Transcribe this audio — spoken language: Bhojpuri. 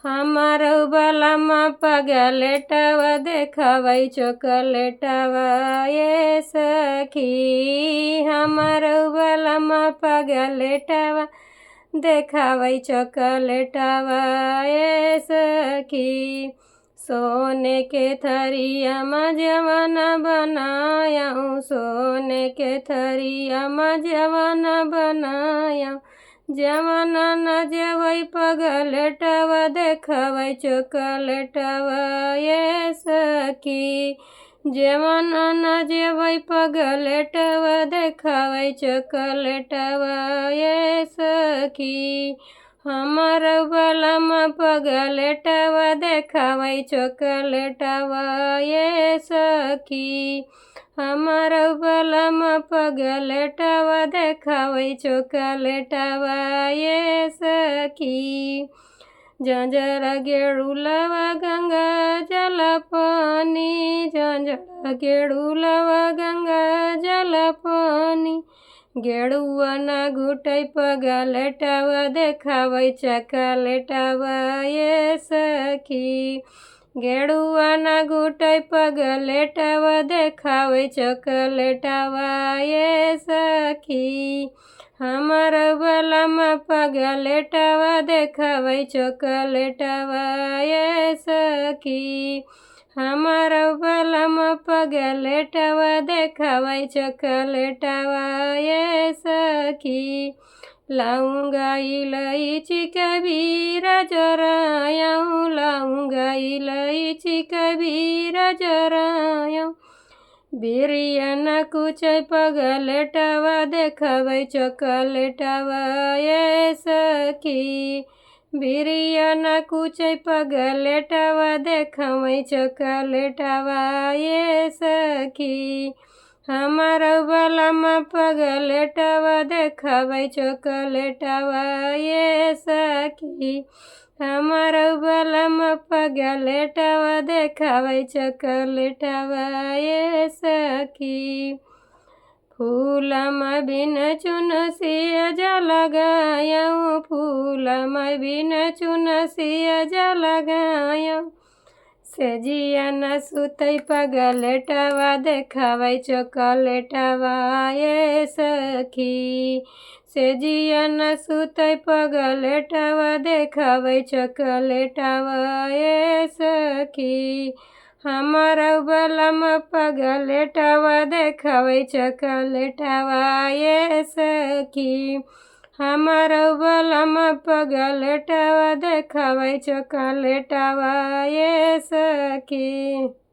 हमारो बालामा पगलेटवा देखावै चॉकलेटवा ये सखी। हमारो बालामा पगलेटवा देखावै चॉकलेटवा ये सखी। सोने के थरिया में जवाना बनायाऊँ, सोने के थरिया में जवाना बनायाऊँ। जवाना न जेवै पगलेटवा देखावै चॉकलेटवा ये सखी। जवाना न जेवै पगलेटवा देखावै चॉकलेटवा ये सखी। हमारो बालामा पगलेटवा देखावै चॉकलेटवा ये सखी। हमारो बालामा पगलेटवा देखावै चॉकलेटवा ये सखी। जंजरा गेड़ुलवा गंगा जल पानी, जंजरा गेड़ुलवा गंगा जल पानी। गेड़ुआ न घुटै पगलेटवा देखावै चॉकलेटवा ये सखी। गेड़ुआ न घुटै पगलेटवा देखावै चॉकलेटवा ये सखी। हमारो बालामा पगलेटवा देखावै चॉकलेटवा ये सखी। हमारो बालामा पगलेटवा देखावै चॉकलेटवा ये सखी। लौंगा इलायची कबीरा जरायाऊँ, लौंगा इलायची कबीरा जरायाऊँ। बिरिया न कुचै पगलेटवा देखावै चॉकलेटवा ये सखी। बिरिया न कुचै पगलेटवा देखावै चॉकलेटवा ये सखी। हमारो बालामा पगलेटवा देखावै चॉकलेटवा ये सखी। हमारो बालामा पगलेटवा देखावै चॉकलेटवा ये सखी। फूलमा बिन चुनसिया जलगायाऊँ, फूलमा बिन चुनसिया जलगायाऊँ। सेजिया न सुतै पगलेटवा देखावै चॉकलेटवा ये सखी। सेजिया न सुतै पगलेटवा देखावै चॉकलेटवा ये सखी। हमारो बालामा पगलेटवा देखावै चॉकलेटवा ये सखी। हमारो बालामा पगलेटवा देखावै चॉकलेटवा ये सखी।